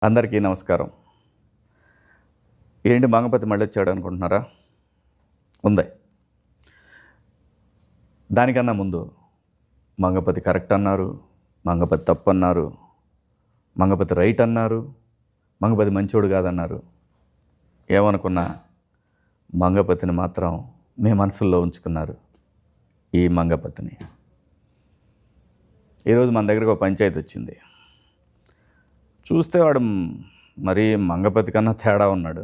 అందరికీ నమస్కారం. ఏంటి మంగపతి మళ్ళీ వచ్చాడు అనుకుంటున్నారా? ఉంది. దానికన్నా ముందు మంగపతి కరెక్ట్ అన్నారు, మంగపతి తప్పు అన్నారు, మంగపతి రైట్ అన్నారు, మంగపతి మంచోడు కాదన్నారు. ఏమనుకున్నా మంగపతిని మాత్రం మీ మనసుల్లో ఉంచుకున్నారు. ఈ మంగపతిని ఈరోజు మన దగ్గరకు ఒక పంచాయతీ వచ్చింది. చూస్తే వాడు మరీ మంగపతి కన్నా తేడా ఉన్నాడు.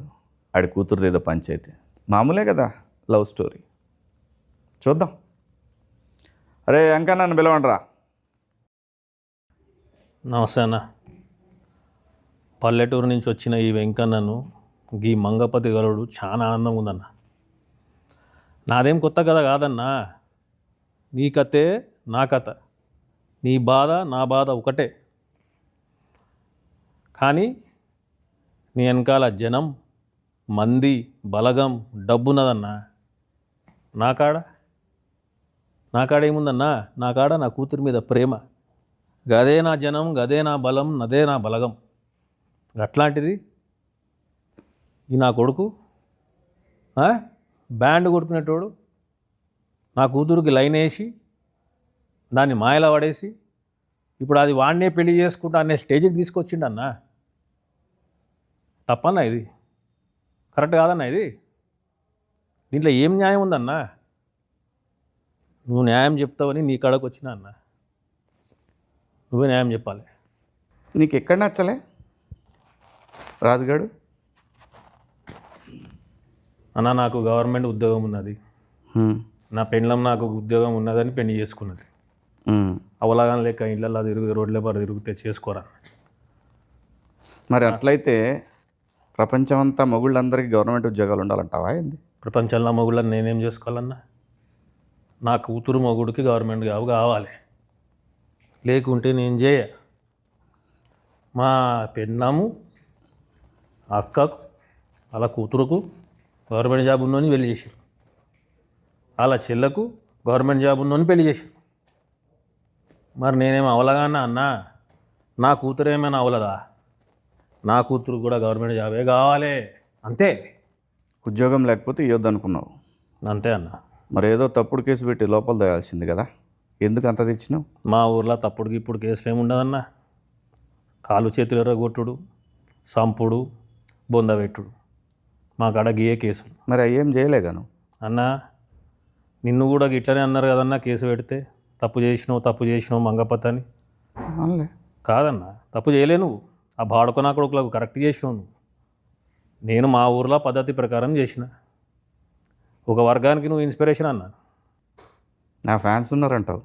ఆడి కూతురుది ఏదో పంచాయతీ, మామూలే కదా, లవ్ స్టోరీ. చూద్దాం. అరే అంకా, నన్ను పిలవండిరా. నమస్తే అన్న. పల్లెటూరు నుంచి వచ్చిన ఈ వెంకన్నను ఈ మంగపతి గలుడు చాలా ఆనందంగా ఉందన్న. నాదేం కొత్త కథ కాదన్నా. నీ కథే నా కథ, నీ బాధ నా బాధ ఒకటే. కానీ నీ వెనకాల జనం, మంది, బలగం, డబ్బున్నదన్నా. నా కాడ ఏముందన్నా? నా కాడ నా కూతురి మీద ప్రేమ. గదే నా జనం, గదే నా బలం, నదే నా బలగం. అట్లాంటిది ఈ నా కొడుకు బ్యాండ్ కొట్టుకునేటోడు నా కూతురికి లైన్ వేసి దాన్ని మాయలా పడేసి ఇప్పుడు అది వాడినే పెళ్లి చేసుకుంటా అనే స్టేజ్కి తీసుకొచ్చిండన్నా. తప్పన్నా ఇది? కరెక్ట్ కాదన్నా ఇది? దీంట్లో ఏం న్యాయం ఉందన్నా? నువ్వు న్యాయం చెప్తావని నీ కాడకు వచ్చినా అన్న. నువ్వే న్యాయం చెప్పాలి. నీకు ఎక్కడ నచ్చలే రాజుగాడు? అన్న, నాకు గవర్నమెంట్ ఉద్యోగం ఉన్నది. నా పెండ్లం నాకు ఉద్యోగం ఉన్నదని పెళ్లి చేసుకున్నది. అవలాగం లేక ఇళ్ళల్లో తిరుగు, రోడ్ల బారు తిరిగితే చేసుకోరా. మరి అట్లయితే ప్రపంచమంతా మొగుళ్ళందరికీ గవర్నమెంట్ ఉద్యోగాలు ఉండాలంటావా ఏంది? ప్రపంచంలో మొగుళ్ళని నేనేం చేసుకోవాలన్నా? నా కూతురు మొగుడికి గవర్నమెంట్ జాబ్ కావాలి, లేకుంటే నేను చేయ. మా పెళ్ళాము అక్కకు వాళ్ళ కూతురుకు గవర్నమెంట్ జాబ్ ఉన్నోని పెళ్లి చేశారు, వాళ్ళ చెల్లకు గవర్నమెంట్ జాబ్ ఉన్నోని పెళ్లి చేశారు. మరి నేనేమో అవలగానా అన్నా? నా కూతురు ఏమైనా అవలదా? నా కూతురు కూడా గవర్నమెంట్ జాబే కావాలి, అంతే. ఉద్యోగం లేకపోతే ఇవ్వద్దు అనుకున్నావు, అంతే అన్న. మరి ఏదో తప్పుడు కేసు పెట్టి లోపల తేయాల్సింది కదా, ఎందుకు అంత తెచ్చినావు? మా ఊర్లో తప్పుడుకి ఇప్పుడు కేసులు ఏమి ఉండదన్నా. కాలు చేతులు ఎర్రగొట్టుడు, సంపుడు, బొందబెట్టుడు, మా కాడ గియే కేసులు. మరి అవి ఏం చేయలేగాను అన్నా. నిన్ను కూడా ఇట్లనే అన్నారు కదన్నా, కేసు పెడితే తప్పు చేసినావు మంగపతి అని. అనలే కాదన్నా, తప్పు చేయలే నువ్వు. ఆ బాడుకో నా కొడుకులకు కరెక్ట్ చేసినావు నువ్వు. నేను మా ఊర్లో పద్ధతి ప్రకారం చేసిన. ఒక వర్గానికి నువ్వు ఇన్స్పిరేషన్ అన్నా. నా ఫ్యాన్స్ ఉన్నారంటావు?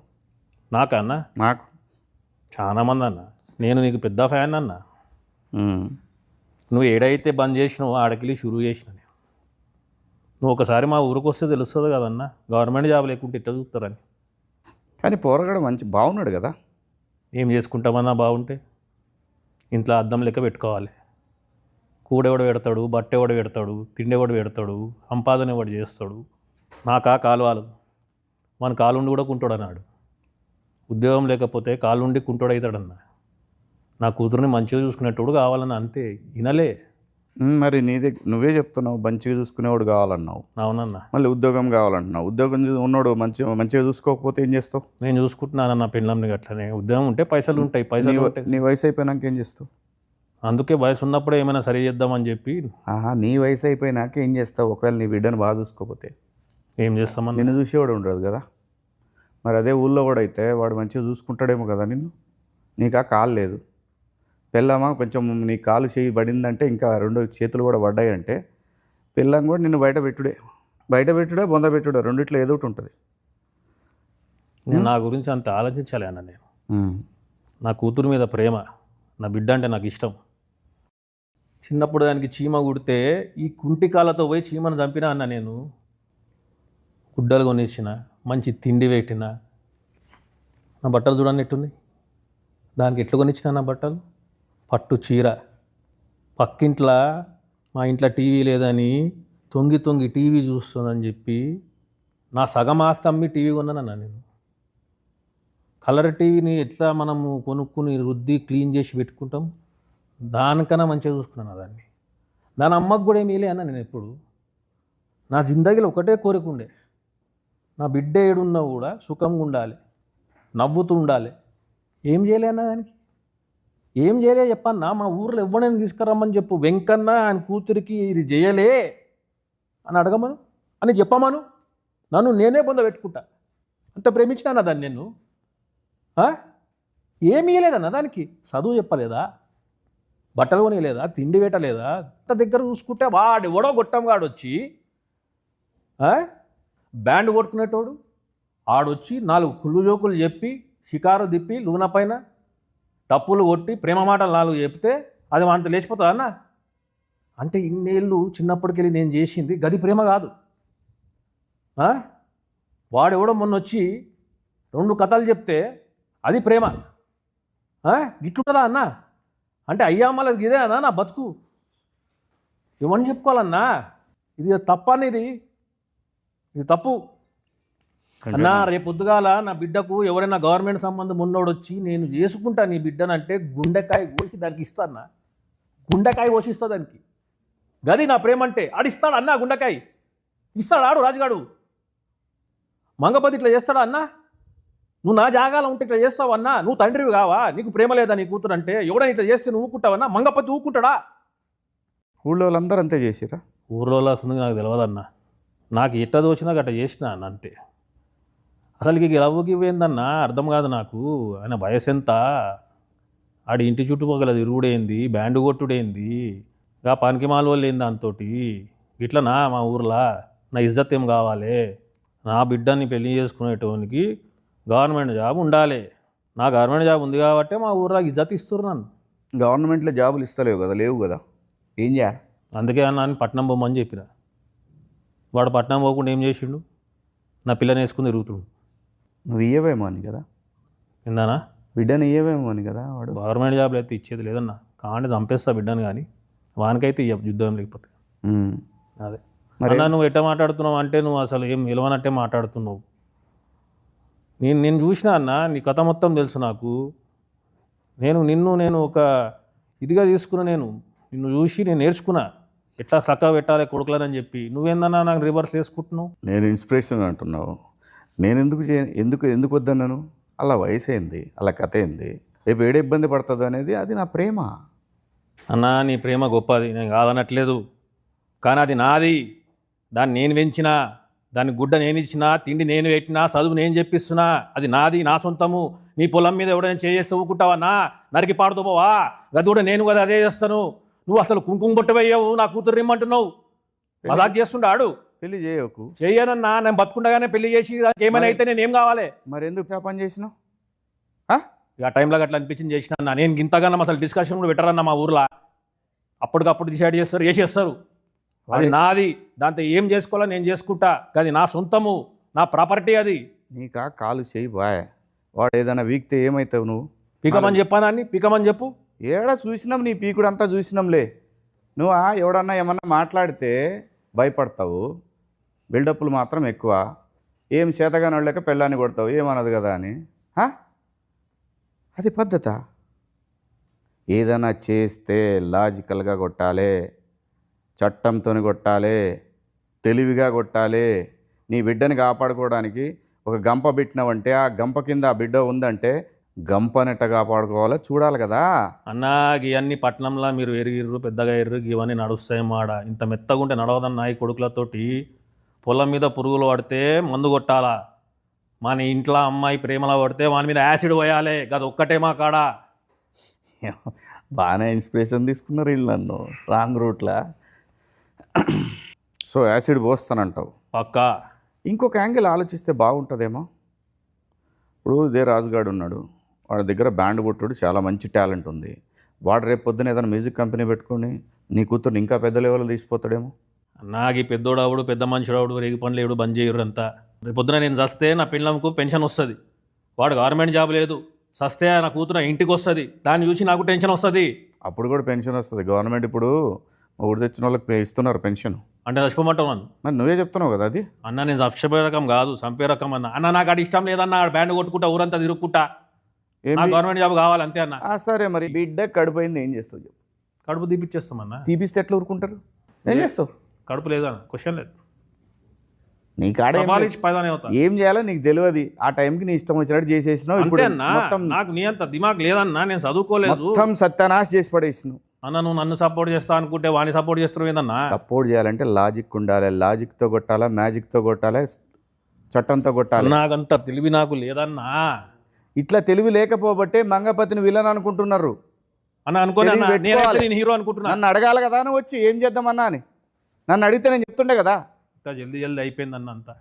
నాకన్నా నాకు చాలామంది అన్న. నేను నీకు పెద్ద ఫ్యాన్ అన్న. నువ్వు ఏడైతే బంద్ చేసినావో ఆడకెళ్ళి షురూ చేసిన నేను. నువ్వు ఒకసారి మా ఊరికి వస్తే తెలుస్తుంది కదన్నా, గవర్నమెంట్ జాబ్ లేకుంటే ఇట్లా చూస్తారని. కానీ పోరగాడు మంచి బాగున్నాడు కదా. ఏం చేసుకుంటామన్నా బాగుంటే? ఇంట్లో అద్దం లెక్క పెట్టుకోవాలి. కూడెవడు పెడతాడు, బట్టెవడు పెడతాడు, తిండెవడు పెడతాడు, సంపాదన ఎవడు చేస్తాడు. నాకా కాలువాలు, మన కాలుండి కూడా కుంటాడు అన్నాడు. ఉద్యోగం లేకపోతే కాలుండి కుంటోడవుతాడన్నా. నా కూతురుని మంచిగా చూసుకునేటోడు కావాలన్న, అంతే. వినలే. మరి నువ్వే చెప్తున్నావు మంచిగా చూసుకునేవాడు కావాలన్నావు. అవునన్నా. మళ్ళీ ఉద్యోగం కావాలంటున్నావు. ఉద్యోగం ఉన్నోడు మంచిగా చూసుకోకపోతే ఏం చేస్తావు? నేను చూసుకుంటున్నానన్న పెళ్ళంని. అట్లనే ఉద్యోగం ఉంటే పైసలు ఉంటాయి, పైసలు ఉంటాయి. నీ వయసు అయిపోయినాక ఏం చేస్తావు? అందుకే వయసు ఉన్నప్పుడే ఏమైనా సరి చేద్దామని చెప్పి. నీ వయసు అయిపోయినాక ఏం చేస్తావు? ఒకవేళ నీ బిడ్డను బాగా చూసుకోకపోతే ఏం చేస్తామని? నిన్ను చూసేవాడు ఉండదు కదా. మరి అదే ఊళ్ళో కూడా అయితే వాడు మంచిగా చూసుకుంటాడేమో కదా నిన్ను. నీకు ఆ కాలు లేదు, పెళ్ళామా కొంచెం నీ కాలు చేయి పడిందంటే, ఇంకా రెండు చేతులు కూడా పడ్డాయంటే పెళ్ళాం కూడా నిన్ను బయట పెట్టుడే బొంద పెట్టుడే, రెండిట్లో ఏదో ఒకటి ఉంటుంది. నా గురించి అంత ఆలోచించాలి అన్న నేను. నా కూతురు మీద ప్రేమ, నా బిడ్డ అంటే నాకు ఇష్టం. చిన్నప్పుడు దానికి చీమ కుడితే ఈ కుంటికాలతో పోయి చీమను చంపినా అన్న నేను. గుడ్డలు కొనిచ్చిన, మంచి తిండి పెట్టిన. నా బట్టలు చూడండి ఎట్టుంది. దానికి ఎట్లా కొనిచ్చిన నా బట్టలు? పట్టు చీర. పక్కింట్లో మా ఇంట్లో టీవీ లేదని తొంగి టీవీ చూస్తుందని చెప్పి నా సగం ఆస్తి అమ్మి టీవీ కొన్నానన్నా నేను. కలర్ టీవీని ఎట్లా మనము కొనుక్కుని రుద్ది క్లీన్ చేసి పెట్టుకుంటాం, దానికన్నా మంచిగా చూసుకున్నాను దాన్ని. దాని అమ్మకు కూడా ఏమీ లే అన్న నేను ఎప్పుడు. నా జిందగీలో ఒకటే కోరిక ఉండే, నా బిడ్డ ఏడున్నా కూడా సుఖంగా ఉండాలి, నవ్వుతూ ఉండాలి. ఏం చేయలే అన్న దానికి, ఏం చేయలే చెప్పన్నా. మా ఊర్లో ఎవరైనా తీసుకురమ్మని చెప్పు, వెంకన్న ఆయన కూతురికి ఇది చేయలే అని అడగమను అని చెప్పమను, నన్ను నేనే పొందబెట్టుకుంటా. అంత ప్రేమించినా దాన్ని నేను. ఏమీ ఇవ్వలేదన్న దానికి. చదువు చెప్పలేదా, బట్టలు కొనియలేదా, తిండి పెట్టలేదా? అంత దగ్గర చూసుకుంటే వాడు ఎవడో గొట్టంగాడు వచ్చి బ్యాండ్ కొట్టుకునేటోడు ఆడొచ్చి 4 కుళ్ళు జోకులు చెప్పి షికారు తిప్పి లూన పైన తప్పులు కొట్టి ప్రేమ మాటలు 4 చెప్తే అది వాంత లేచిపోతుందా అన్న? అంటే ఇన్నేళ్ళు చిన్నప్పటికెళ్ళి నేను చేసింది గది ప్రేమ కాదు. వాడెవడో మొన్న వచ్చి 2 కథలు చెప్తే అది ప్రేమ. గిట్లుంటుందా అన్న? అంటే అయ్యా మళ్ళీ ఇదే అన్నా నా బతుకు. ఏమని చెప్పుకోవాలన్నా? ఇది తప్ప అనేది, ఇది తప్పు అన్నా. రేపు పొద్దుగాల నా బిడ్డకు ఎవరైనా గవర్నమెంట్ సంబంధం ఉన్నోడు వచ్చి నేను చేసుకుంటా నీ బిడ్డనంటే గుండెకాయ కోసి దానికి ఇస్తానా? గుండెకాయ కోసిస్తా దానికి. గది నా ప్రేమ అంటే. ఆడిస్తాడు అన్నా గుండెకాయ ఇస్తాడు. ఆడు రాజుగాడు మంగపతి ఇట్లా చేస్తాడా అన్నా? నువ్వు నా జాగాలో ఉంటే ఇట్లా చేస్తావన్నా? నువ్వు తండ్రివి కావా? నీకు ప్రేమ లేదా నీ కూతురు అంటే? ఎవడైనా ఇట్లా చేస్తే నువ్వు ఊకుంటావన్నా? మంగపతి ఊకుంటాడా? ఊళ్ళో వాళ్ళందరూ అంతే చేసిరా? ఊర్లో నాకు తెలియదన్నా. నాకు ఎట్ట దోచినా గట్ట చేసినా అన్న అంతే. అసలుకి లవ్వుకి ఇవ్వేందన్నా అర్థం కాదు నాకు. ఆయన వయసు ఎంత? ఆడి ఇంటి చుట్టుపక్కల తిరుగుడేంది, బ్యాండ్ కొట్టుడేంది, ఇక పనికి మాల వాళ్ళు ఏంది దాంతో. ఇట్లా మా ఊర్లో నా ఇజ్జత్ ఏం కావాలి? నా బిడ్డని పెళ్లి చేసుకునేటోనికి గవర్నమెంట్ జాబ్ ఉండాలి. నా గవర్నమెంట్ జాబ్ ఉంది కాబట్టి మా ఊర్లో ఇజ్జత్ ఇస్తున్నారు నన్ను. గవర్నమెంట్లో జాబులు ఇస్తలేవు కదా, లేవు కదా, ఏం చేయాలి? అందుకే అన్న అని పట్నం పోమని చెప్పిన. వాడు పట్నం పోకుండా ఏం చేసిండు? నా పిల్లని వేసుకుని తిరుగుతుండు. నువ్వు ఇయ్యవేమో అని కదా, ఏందన్నా? బిడ్డని ఇయ్యవేమో అని కదా. వాడు గవర్నమెంట్ జాబ్లు అయితే ఇచ్చేది లేదన్నా. కాంటే చంపేస్తా బిడ్డను, కానీ వానికైతే యుద్ధం లేకపోతే. అదే మరి నువ్వు ఎట్ట మాట్లాడుతున్నావు అంటే నువ్వు అసలు ఏం విలువనట్టే మాట్లాడుతున్నావు. నేను చూసినా అన్న, నీ కథ మొత్తం తెలుసు నాకు. నేను ఒక ఇదిగా తీసుకున్నా. నిన్ను చూసి నేను నేర్చుకున్నా ఎట్లా చక్కగా పెట్టాలి కొడుకులని చెప్పి. నువ్వేందన్నా నాకు రివర్స్ వేసుకుంటున్నావు? నేను ఇన్స్పిరేషన్ అంటున్నావు. నేను ఎందుకు వద్దన్నాను? అలా వయసు ఏంది, అలా కథ ఏంది, రేపు ఏడు ఇబ్బంది పడుతుంది అనేది అది నా ప్రేమ. అన్నా నీ ప్రేమ గొప్పది, నేను కాదనట్లేదు. కానీ అది నాది. దాన్ని నేను పెంచినా, దాని గుడ్డ నేను ఇచ్చినా, తిండి నేను పెట్టినా, చదువు నేను చెప్పిస్తున్నా. అది నాది, నా సొంతము. నీ పొలం మీద ఎవడైనా చేస్తే ఊకుంటావా? నరికి పాడుతూ పోవా? గది కూడా నేను కదా అదే చేస్తాను. నువ్వు అసలు కుంకుమ బొట్టవయ్యావు, నా కూతురు ఇమ్మంటున్నావు. మజాక్ చేస్తుండాడు. పెళ్లి చేయకు. చెయ్యనన్నా, నేను బతుకుండగానే పెళ్లి చేసి ఏమైనా అయితే నేను ఏం కావాలి? మరి ఎందుకు పని చేసినావు? ఇక టైంలో అట్లా అనిపించింది చేసిన అన్న. నేను ఇంతగానో అసలు డిస్కషన్ కూడా పెట్టారన్న మా ఊర్లో. అప్పటికప్పుడు డిసైడ్ చేస్తారు, చేసేస్తారు. అది నాది, దాంతో ఏం చేసుకోవాలో నేను చేసుకుంటా. అది నా సొంతము, నా ప్రాపర్టీ. అది నీకా కాలు చేయి బాయ్. వాడు ఏదైనా వీక్తే ఏమవుతావు నువ్వు? పీకమని చెప్పానాన్ని, పీకమని చెప్పు. ఏడా చూసినాం, నీ పీకుడు అంతా చూసినాంలే. నువ్వు ఎవడన్నా ఏమన్నా మాట్లాడితే భయపడతావు, బిల్డప్లు మాత్రం ఎక్కువ. ఏం చేతగాని వాళ్ళక పెళ్ళాన్ని కొడతావు, ఏమన్నది కదా అని. అది పద్ధత? ఏదైనా చేస్తే లాజికల్గా కొట్టాలి, చట్టంతో కొట్టాలి, తెలివిగా కొట్టాలి. నీ బిడ్డని కాపాడుకోవడానికి ఒక గంప పెట్టినావంటే ఆ గంప కింద ఆ బిడ్డ ఉందంటే గంపనెట్ట కాపాడుకోవాలో చూడాలి కదా అన్నా. ఇవన్నీ పట్నంలో మీరు ఎరిగిర్రు, పెద్దగా ఎర్రు, ఇవన్నీ నడుస్తాయి మాడ. ఇంత మెత్తగా ఉంటే నడవదన్నా. ఈ కొడుకులతోటి పొలం మీద పురుగులు పడితే మందు కొట్టాలా? మన ఇంట్లో అమ్మాయి ప్రేమలో పడితే వాని మీద యాసిడ్ పోయాలి. గది ఒక్కటే మా కాడ. బాగానే ఇన్స్పిరేషన్ తీసుకున్నారు వీళ్ళు నన్ను రాంగ్ రూట్లా. సో యాసిడ్ పోస్తానంటావు? పక్కా. ఇంకొక యాంగిల్ ఆలోచిస్తే బాగుంటుందేమో. ఇప్పుడు ఇదే రాజుగాడు ఉన్నాడు, వాడి దగ్గర బ్యాండ్ కొట్టుడు చాలా మంచి టాలెంట్ ఉంది. వాడు రేపు పొద్దున ఏదైనా మ్యూజిక్ కంపెనీ పెట్టుకుని నీ కూతుర్ని ఇంకా పెద్ద లెవెల్లో తీసిపోతాడేమో. నాకు ఈ పెద్దోడావుడు, పెద్ద మనిషిడావుడు, రేగి పనులు ఏడు బంద్ చేయరు అంతా. రేపు పొద్దున నేను చస్తే నా పిల్లలకు పెన్షన్ వస్తుంది. వాడు గవర్నమెంట్ జాబ్ లేదు, చస్తే నా కూతురు ఇంటికి వస్తుంది. దాన్ని చూసి నాకు టెన్షన్ వస్తుంది. అప్పుడు కూడా పెన్షన్ వస్తుంది. గవర్నమెంట్ ఇప్పుడు ఊరు తెచ్చిన వాళ్ళకి ఇస్తున్నారు పెన్షన్. అంటే చచ్చిపోమంటావు నన్ను? మరి నువ్వే చెప్తున్నావు కదా అది. అన్న నేను చచ్చిపోయే రకం కాదు, చంపే రకం అన్న. అన్న నాకు అది ఇష్టం లేదన్న. బ్యాండ్ కొట్టుకుంటా ఊరంతా తిరుగుకుంటా, గవర్నమెంట్ జాబ్ కావాలి అంతే అన్న. సరే మరి బిడ్డ కడిపోయింది ఏం చేస్తావు చెప్పు? కడుపు తీపిచ్చేస్తామన్నా. తీపిస్తే ఎట్లా ఊరుకుంటారు? ఏం చేస్తావు? కడుపు లేదా క్వశ్చన్ లేదు. నీ కాడ సవాల్ ఇచ్చి పైదానే అవుతా. ఏం చేయాలో నీకు తెలియదు. ఆ టైంకి నీ ఇష్టం వచ్చినట్టు చేసేసినావు. ఇప్పుడు అంతే అన్నా, మొత్తం నాకు నీ అంత దిమాగ్ లేదన్నా, నేను చదువుకోలేదు మొత్తం సత్యానాశ చేసి పడేసినావు. అన్న. నువ్వు నన్ను సపోర్ట్ చేస్తా అనుకుంటే వాడిని సపోర్ట్ చేస్తున్నావు ఏందన్నా? సపోర్ట్ చేయాలంటే లాజిక్ ఉండాలి. లాజిక్తో కొట్టాలా, మ్యాజిక్తో కొట్టాలి, చట్టంతో కొట్టాలి. నాకంత తెలివి నాకు లేదన్నా. ఇట్లా తెలివి లేకపోబట్టే మంగపతిని విలన్ అనుకుంటున్నారు. అన్న అనుకోని అన్న, తెలివి నేనైతే పెట్టుకోవాలి. నేను హీరో అనుకుంటున్నా. నన్ను అడగాలి కదా, నువ్వు వచ్చి ఏం చేద్దామన్నా అని. నన్ను అడిగితే నేను చెప్తుండే కదా. ఇంకా జల్దీ అయిపోయింది అన్న అంతా.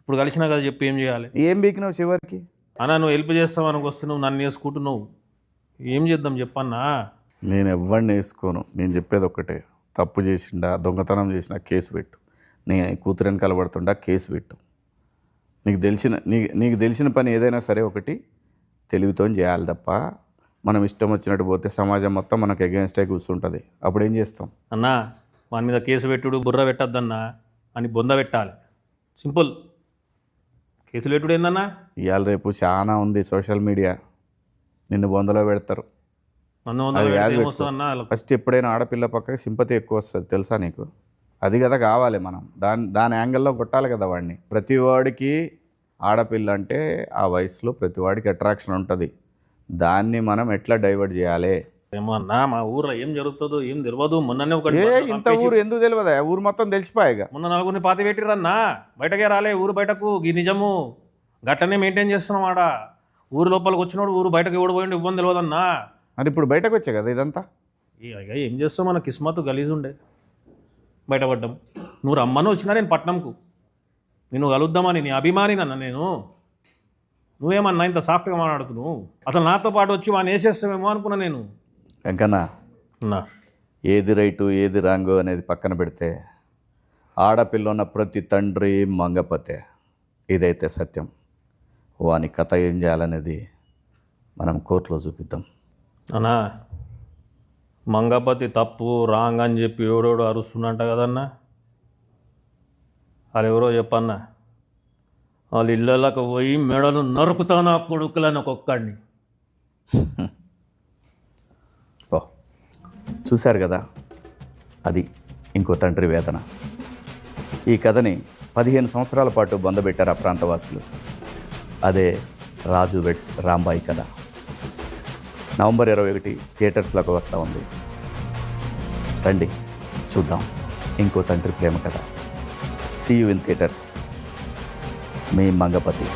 ఇప్పుడు కలిసినా కదా చెప్పి ఏం చేయాలి? ఏం బీకినావు చివరికి? అన్న నువ్వు హెల్ప్ చేస్తావు అనుకు వస్తున్నావు, నన్ను వేసుకుంటున్నావు. ఏం చేద్దాం చెప్పన్నా? నేను ఎవరిని వేసుకోను. నేను చెప్పేది ఒక్కటే, తప్పు చేసిండా, దొంగతనం చేసినా కేసు పెట్టు. నీ కూతురని కలబడుతుండా కేసు పెట్టు. నీకు తెలిసిన పని ఏదైనా సరే ఒకటి తెలివితో చేయాలి తప్ప మనం ఇష్టం వచ్చినట్టు పోతే సమాజం మొత్తం మనకు అగెన్స్టే కూర్చుంటుంది. అప్పుడు ఏం చేస్తాం? అన్నా వాని మీద కేసు పెట్టుడు, బుర్ర పెట్టద్దన్నా అని బొంద పెట్టాలి. సింపుల్. కేసులు పెట్టుడు ఏందన్నా? ఇవాళ రేపు చాలా ఉంది సోషల్ మీడియా, నిన్ను బొందలో పెడతారు. అది కాదు ఏమొస్తుందన్నా? ఫస్ట్ ఎప్పుడైనా ఆడపిల్ల పక్కకి సింపతి ఎక్కువ వస్తుంది తెలుసా నీకు? అది కదా కావాలి. మనం దాని యాంగిల్లో కొట్టాలి కదా వాడిని. ప్రతి వాడికి ఆడపిల్ల అంటే ఆ వయసులో ప్రతి వాడికి అట్రాక్షన్ ఉంటుంది. దాన్ని మనం ఎట్లా డైవర్ట్ చేయాలి? ఏమో అన్నా, మా ఊర్లో ఏం జరుగుతుందో ఏం తెలియదు. మొన్ననే ఒకటి ఇంత ఊరు ఎందుకు తెలియదా? ఊరు మొత్తం తెలిసిపోయాగా. మొన్న నలుగురిని పాతి పెట్టిరన్నా, బయటకే రాలే ఊరు బయటకు. ఈ నిజము గట్లనే మెయింటైన్ చేస్తున్నాం ఆడ. ఊరు లోపలికి వచ్చినోడు ఊరు బయటకు ఓడిపోయిండు, ఇవ్వని తెలియదన్నా. మరి ఇప్పుడు బయటకు వచ్చా కదా ఇదంతా. ఇక ఏం చేస్తాం, మన కిస్మత్ గలీజ్ ఉండే బయటపడ్డాం. నువ్వు రమ్మని వచ్చినా నేను పట్నంకు, నేను కలుద్దామని నీ అభిమాని నన్న నేను. నువ్వేమన్నా ఇంత సాఫ్ట్గా మాట్లాడుతున్నావు? అసలు నాతో పాటు వచ్చి వాడిని వేసేస్తామేమో అనుకున్నా నేను. వెంకన్నా, అన్నా ఏది రైటు ఏది రాంగు అనేది పక్కన పెడితే ఆడపిల్ల ఉన్న ప్రతి తండ్రి మంగపతే. ఇదైతే సత్యం. వాని కథ ఏం చేయాలనేది మనం కోర్టులో చూపిద్దాం. అన్నా మంగపతి తప్పు రాంగ్ అని చెప్పి ఎవడోడు అరుస్తున్నట్ట కదన్నా. వాళ్ళు ఎవరో చెప్పన్నా, వాళ్ళ ఇళ్ళకి పోయి మెడలు నరుకుతాను ఆ కొడుకులని ఒక్కొక్కడిని. ఓ చూశారు కదా, అది ఇంకో తండ్రి వేదన. ఈ కథని 15 సంవత్సరాల పాటు బొందబెట్టారు ఆ ప్రాంతవాసులు. అదే రాజు వెడ్స్ రాంబాయి కథ. నవంబర్ 21 థియేటర్స్లోకి వస్తూ ఉంది. రండి చూద్దాం ఇంకో తండ్రి ప్రేమ కథ. See you in theatres. మీ మంగపతి.